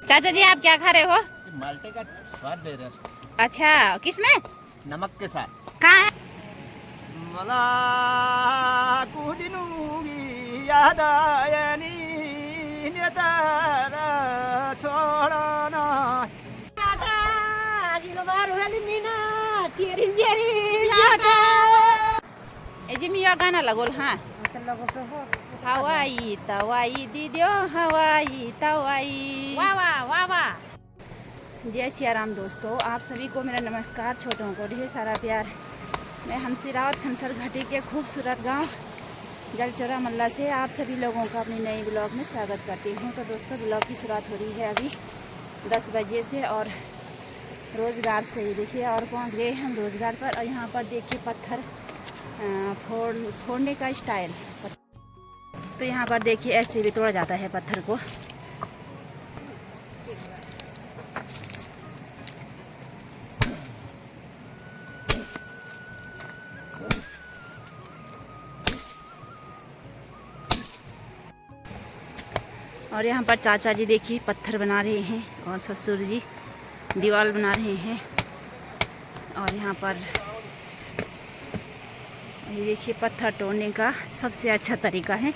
चाचा जी आप क्या खा रहे हो? माल्टे का स्वाद ले रहे हैं। अच्छा किसमें? नमक के साथ। कहाँ है? मला कुदिनुगी याद आयनी नेतारा छोड़ना। ए जी मिया गाना लगोल हाँ। हवाई तवाई दीदियो हवाई तवाई। वाह वाह वाह वाह। जय सिया राम दोस्तों, आप सभी को मेरा नमस्कार। छोटों को ढेर सारा प्यार। मैं हंसी रावत खनसर घाटी के खूबसूरत गांव जलचौरा मल्ला से आप सभी लोगों का अपनी नई ब्लॉग में स्वागत करती हूं। तो दोस्तों ब्लॉग की शुरुआत हो रही है अभी 10 बजे से और रोज़गार से ही देखिए, और पहुंच गए हम रोज़गार पर। और यहाँ पर देखिए पत्थर फोड़ने का स्टाइल। तो यहाँ पर देखिए ऐसे भी तोड़ा जाता है पत्थर को। और यहाँ पर चाचा जी देखिए पत्थर बना रहे हैं और ससुर जी दीवार बना रहे हैं। और यहाँ पर ये देखिए पत्थर तोड़ने का सबसे अच्छा तरीका है।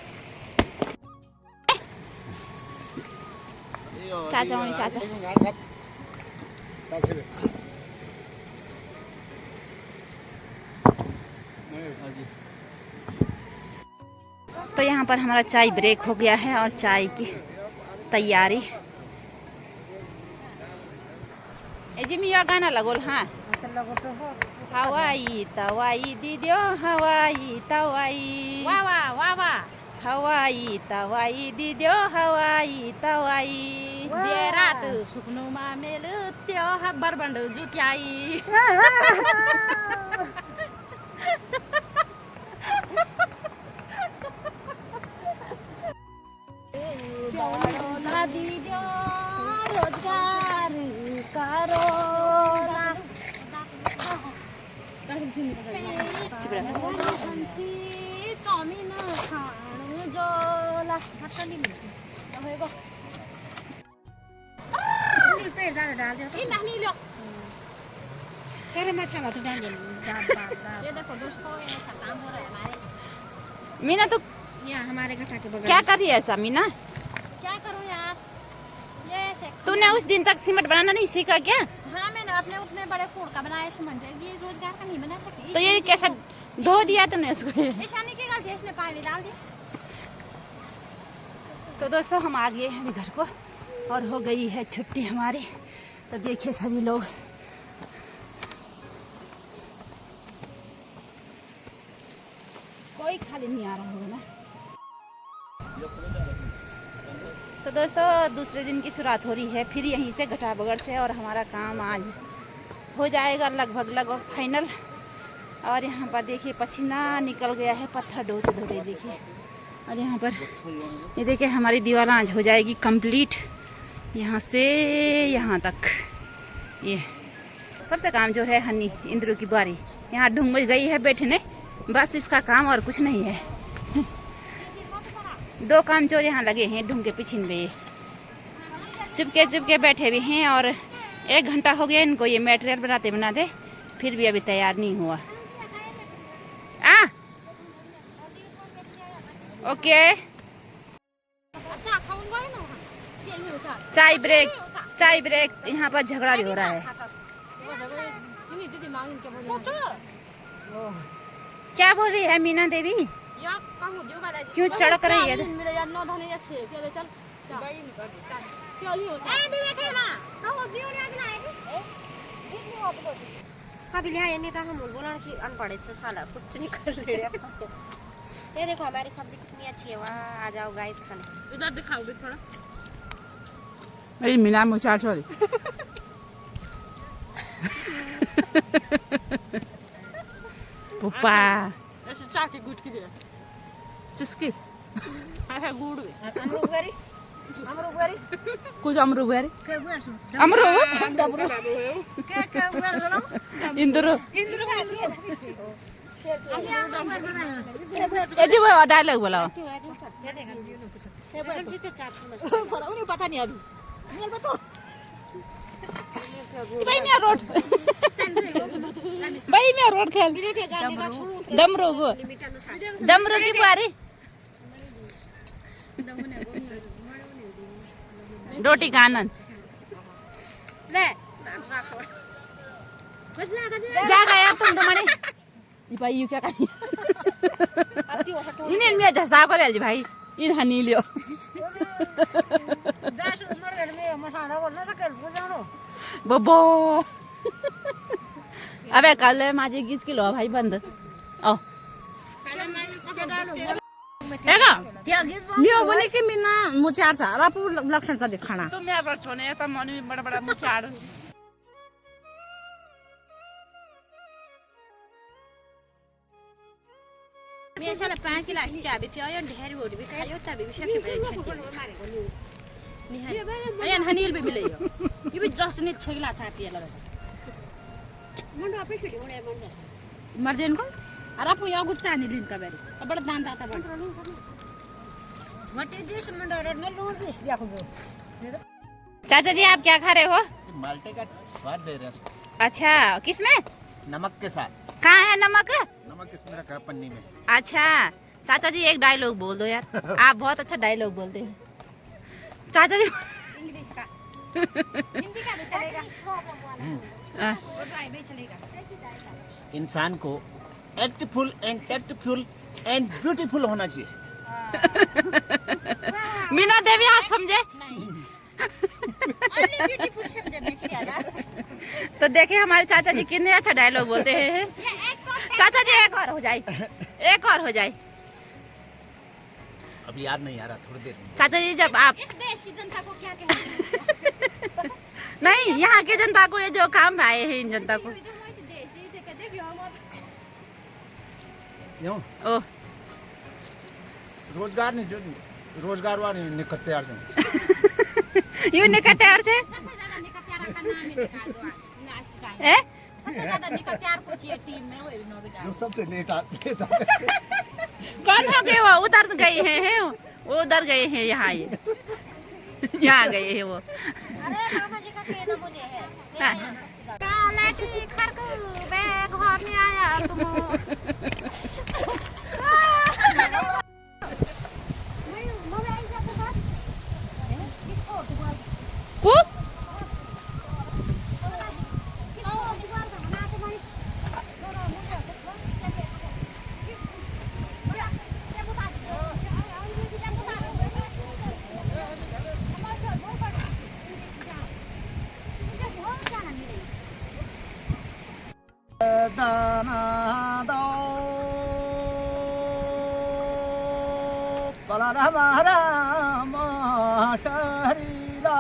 चाचा वही चाचा। तो यहाँ पर हमारा चाय ब्रेक हो गया है और चाय की तैयारी। ए जी मिया गाना लगोल हाँ। हवाई तवाई दीदियो हवाई तवाई। वाह वाह वाह वाह। हवाई तवाई दीदियो हवाई तवाई। बेरात सुक्नुमा मेलु त्यो हब्बर बन्डु जुत्याई। दीदियो रोजगार करो चाउमिन खानु जोला। मीना तो यहाँ हमारे घटा के बगल क्या कर रही है ऐसा मीना? क्या करूँ यार, ये तूने उस दिन तक सीमेंट बनाना नहीं सीखा क्या? हाँ मैंने अपने उतने बड़े खोड़ का बनाया सीमेंट, ये रोजगार का नहीं बना सकती। तो ये कैसा ढो दिया तूने उसको? ऐसा नहीं की गलती, इसने पानी डाल दी। तो दोस्तों हम आ गए हैं घर को और हो गई है छुट्टी हमारी। तो देखिए सभी लोग कोई खाली नहीं आ रहा होगा ना। तो दोस्तों दूसरे दिन की शुरुआत हो रही है फिर यहीं से घटाबगड़ से, और हमारा काम आज हो जाएगा लगभग फाइनल। और यहाँ पर देखिए पसीना निकल गया है पत्थर ढोते ढोते देखिए। और यहाँ पर ये देखिए हमारी दीवार आज हो जाएगी कंप्लीट यहाँ से यहाँ तक। ये सबसे काम जो है हनी इंद्रू की बारी यहाँ ढूंढ गई है बैठने, बस इसका काम और कुछ नहीं है। दो काम चोर यहाँ लगे हैं ढूंढ के पीछे में, चुपके बैठे भी हैं। और 1 घंटा हो गया इनको ये मटेरियल बनाते फिर भी अभी तैयार नहीं हुआ। ओके चाय ब्रेक यहाँ पर झगड़ा भी हो रहा है। क्या बोल रही है मीना देवी? क्यों चढ़क रही है? कभी लिया नहीं था, हम बोला कि अनपढ़ से साला कुछ नहीं कर ले रहा। ये देखो हमारी सब्जी कितनी अच्छी है, वहाँ आ जाओ गाइस खाने। इधर दिखाओ भी थोड़ा। अरे मीना मुझे छोड़ पुप्पा ऐसे चाके गुट की दे चुस्की ऐसे गुड़ कुछ अमरूद इंद्र जी वो डायलॉग बोला। पता नहीं अभी भाई मैं रोड भाई मैं रोड खेल डमरू को डमरू की बुआरी रोटी का आनंद जा गया तुम तो मने भाई यू क्या करी इन्हें मैं झसा कर जी भाई इन हनी लियो बब्बो अबे कल माझे 20 किलो भाई बंद आओ हेगा मियो बोले कि मिना मुचार छ र पु लक्षण छ देखाना तो मैं पर छोने त मन में बड़ा बड़ा मुचार मैं साला 5 गिलास चाय भी पियो ढेर रोटी भी खायो तभी भी सके पे छटे निहान हनील भी मिले यो भी जस्ट ने 6 गिलास चाय पिए लगा मन आपे छुटी मन मर्जन को अरे आप यो गुड चानी लिन का बेरी बड़ा दाम दाता बड़ व्हाट इज दिस मंडर ने लूर दिस देखो चाचा जी आप क्या खा रहे हो माल्टे का स्वाद दे रहे हैं उसको। अच्छा किसमें नमक के साथ। कहाँ है नमक नमक इसमें रखा है पन्नी में। अच्छा चाचा जी एक डायलॉग बोल दो यार आप बहुत अच्छा डायलॉग बोलते हैं चाचा जी इंग्लिश का हिंदी का भी चलेगा और भाई भी चलेगा इंसान को एक्टफुल एंड ब्यूटीफुल होना चाहिए। मीना देवी आप समझे ओनली ब्यूटीफुल समझे बेसियाला तो देखे हमारे चाचा जी कितने अच्छा डायलॉग बोलते हैं चाचा जी एक और हो जाए अभी याद नहीं आ रहा थोड़ी देर में। चाचा जी जब आप इस देश की जनता को क्या कहते हैं नहीं यहाँ के जनता को ये जो काम आए हैं इन जनता को यूं ओह रोजगार नहीं जो रोजगार वाले निकलते यार यू निकल तैयार छे ए जो सबसे लेट आते कौन हो गए वो उधर गए हैं वो उधर गए हैं यहाँ ये यहाँ गए हैं वो अरे मामा जी का कहना मुझे है हाँ। कालाटी खरकू बैग घर में आया तुम को दाना दो बला हमारा शरीरा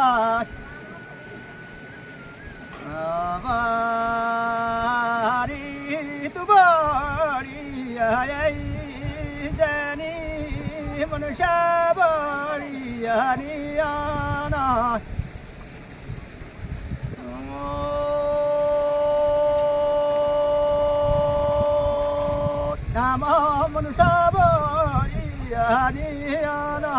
आवारी तू बड़ी आई जनी मनुष्य बड़ी आना नाम मनुष्य बड़ी आना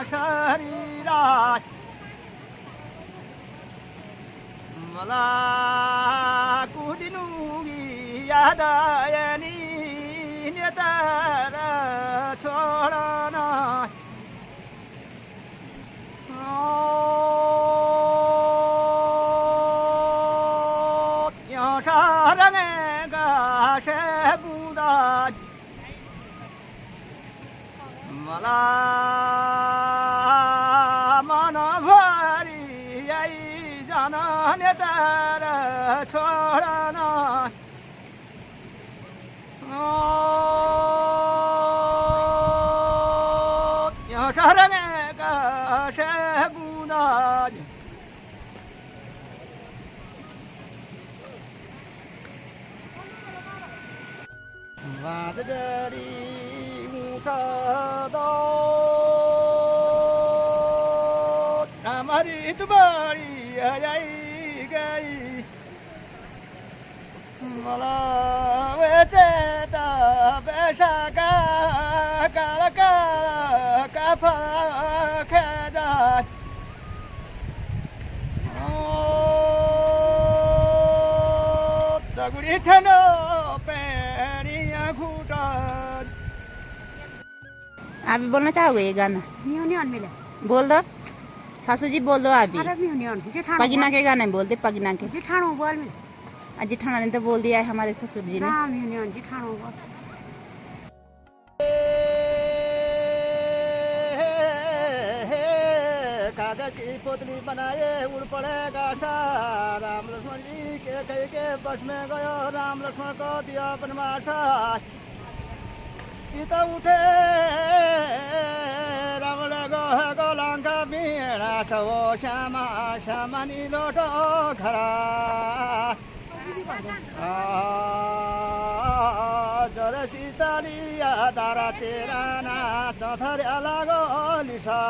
शरीरा मला कुदिनुगी यादयनी नेतर छोड़ना सारंगे गाशे बुदा मला मन भरी आई जाना नेतर छोड़ना सारंगे गाशे बुदा वादगरी मुखदो हमारी तो बड़ी आई गई मला वेचेता पैसा का काला काला काफा खेदार दगड़ी ठंडो पैरिया घूटा। आप भी बोलना चाहोगे ये गाना? म्यूनियन मिले बोल दो सासू जी, बोल दो आप भी। अरे म्यूनियन जेठाणु पगीना के गाने बोलते, पगीना के। जेठाणु बोल में अजी ठाणा ने तो बोल दिया है हमारे ससुर जी ने। हाँ म्यूनियन जेठाणु बोल। कागज की पोतली बनाए उड़ पड़ेगा सा राम लक्ष्मण जी के कह के बस में गयो राम लक्ष्मण को दिया बनवासा सीता उठे रावण गो लंका बीणा सवो श्यामा श्यामा नीलोटो घरा जर सीता लिया तारा तेरा ना चौधर्या लागो लिसा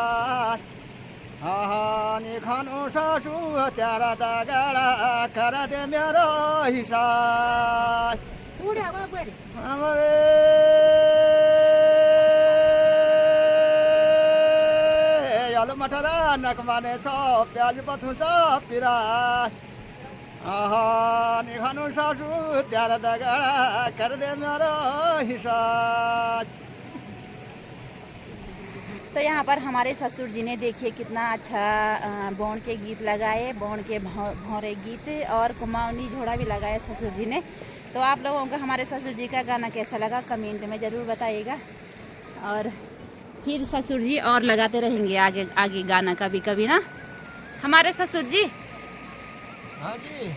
नि खानु सासु त्यारा दगाडा कर दे मेरो हिसाब आलु मटर नकमाने छ प्याज पथु छ पिरा नि खानु सासु त्यारा दगाडा कर दे मेरो हिसाब। तो यहाँ पर हमारे ससुर जी ने देखिए कितना अच्छा बौन के गीत लगाए, बौन के भौरे गीत और कुमाऊनी झोड़ा भी लगाया ससुर जी ने। तो आप लोगों को हमारे ससुर जी का गाना कैसा लगा कमेंट में ज़रूर बताइएगा। और फिर ससुर जी और लगाते रहेंगे आगे आगे गाना कभी कभी ना हमारे ससुर जी। हाँ जी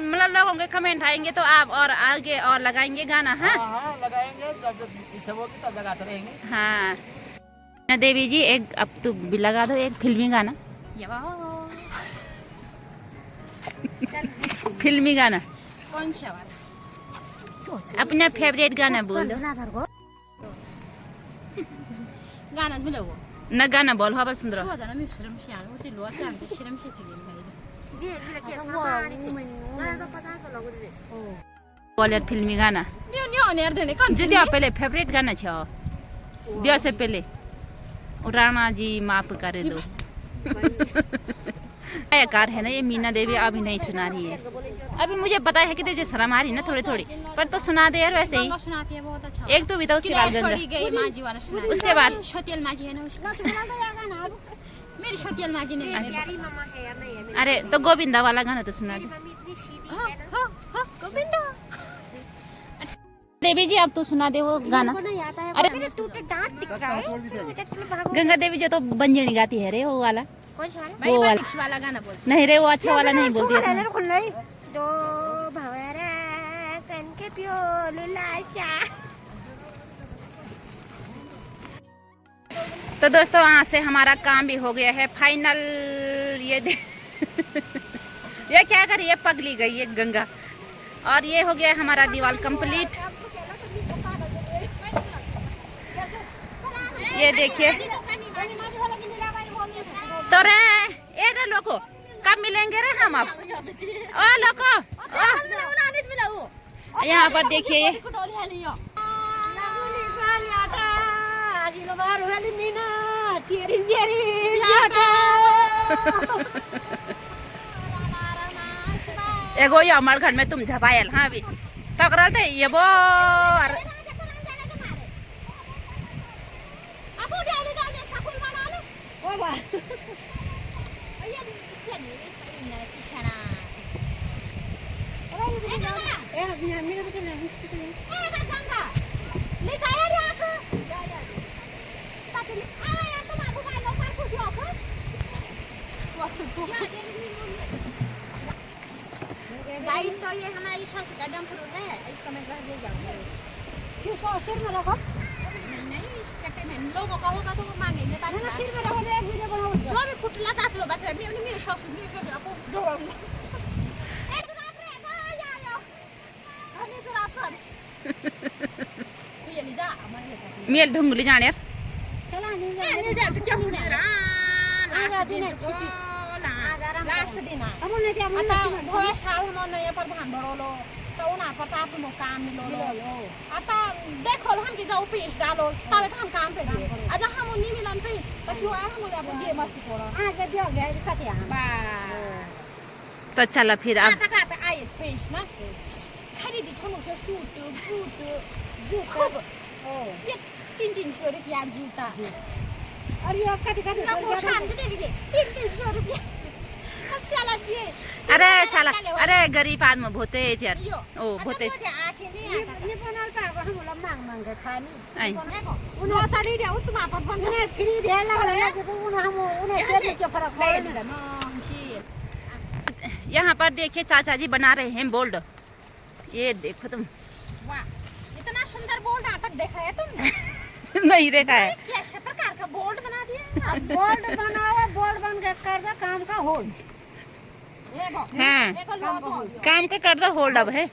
मतलब लोगों के कमेंट आएंगे तो आप और आगे और लगाएंगे गाना। हाँ हाँ लगाएंगे, जब इसे होगी तब लगाते रहेंगे। हाँ देवी जी एक अब तो भी लगा दो एक फिल्मी गाना। फिल्मी गाना कौन सा वाला? अपना फेवरेट गाना बोल दो। गाना मिलो वो न गाना बोल हवा सुंदर बोल यार फिल्मी गाना जो दिया पहले फेवरेट गाना छ दिया से पहले राणा जी माफ कर दो। गायकार है ना ये मीना देवी, अभी नहीं सुना रही है। अभी मुझे पता है कि तुझे शर्म आ रही ना थोड़ी थोड़ी, पर तो सुना दे यार वैसे ही। सुनाती है बहुत अच्छा। एक तो भी तो उसके बाद गंगा माजी वाला सुना। उसके बाद छोटियल माजी है ना उसका मेरी छोटियल माजी नहीं है। प्यारी मामा है या नहीं है? अरे तो गोविंदा वाला गाना तो सुना दे। गोविंदा देवी जी अब तो सुना दे वो गाना। अरे तू तो दांत दिख रहा है। गंगा देवी जो तो बंजनी गाती है रे वो वाला। कौन सा वाला? वो वाला गाना बोल। नहीं रे वो अच्छा वाला नहीं बोलती है। दो भवरा कन के प्योल लाचा। तो दोस्तों वहाँ से हमारा काम भी हो गया है फाइनल। ये ये क्या कर रही है, पगली गई है गंगा। और ये हो गया हमारा दीवार कंप्लीट। ये देखिए तो रे ये रे लोगो कब मिलेंगे रे हम अब? ओ लोगो यहाँ पर देखिए एगो ये हमारे घर में तुम झपायल। हाँ अभी टकराल थे ये वो गाइस तो ये हमारी सासू का डंप फ्रूट है, इसको मैं घर ले जाऊंगी। इसको सिर में रखो। नहीं इस कट्टे में लोगों का होगा तो वो मांगेंगे। ना सिर में रखो, एक वीडियो बनाओ। जो भी कुटला तास लो बच्चा मेरे सासू को डोर एक रात रे आयो अने जो रात सर ये ले जा हमारे मेल ढुंगली जाने यार। चला नहीं जा तो क्या हो रहा लास्ट दिन को लास्ट दिन हम ने के हम आता भोया साल हम नया प्रधान बड़ोलो तो उना प्रताप मो काम मिलो आता देखो हम के जाऊ पेश डालो तब हम काम पे दिए आज हम नी मिलन पे तो क्यों आ हम अब दिए मस्ती कोड़ा आ के दियो ले कते हम बस तो चलो फिर अब आता आई स्पेस ना खरीदी छनु से सूट बूट खूब ये 300 रुपया जूता और ये कते ना वो शाम के दे 300 रुपया चला जी अरे साला अरे गरीब आदमी भोते यार ओ भोते आके नहीं आता ये बनल का हम ला मांग के खानी आई उन चली रे उत मा पर बन उन्हें फ्री दे लगा के तो उन्हें से के फर्क पड़े ना यहाँ पर देखिए चाचा जी बना रहे हैं बोल्ड। ये देखो तुम वाह इतना सुंदर बोल्ड नाटक देखा है तुमने नहीं देखा है कैसे प्रकार का बोल्ड बना दिया अब बोल्ड बनाओ बोल्ड बन के कर दो काम का होल्ड देखो हाँ देखो लो काम का कर दो होल्ड अब है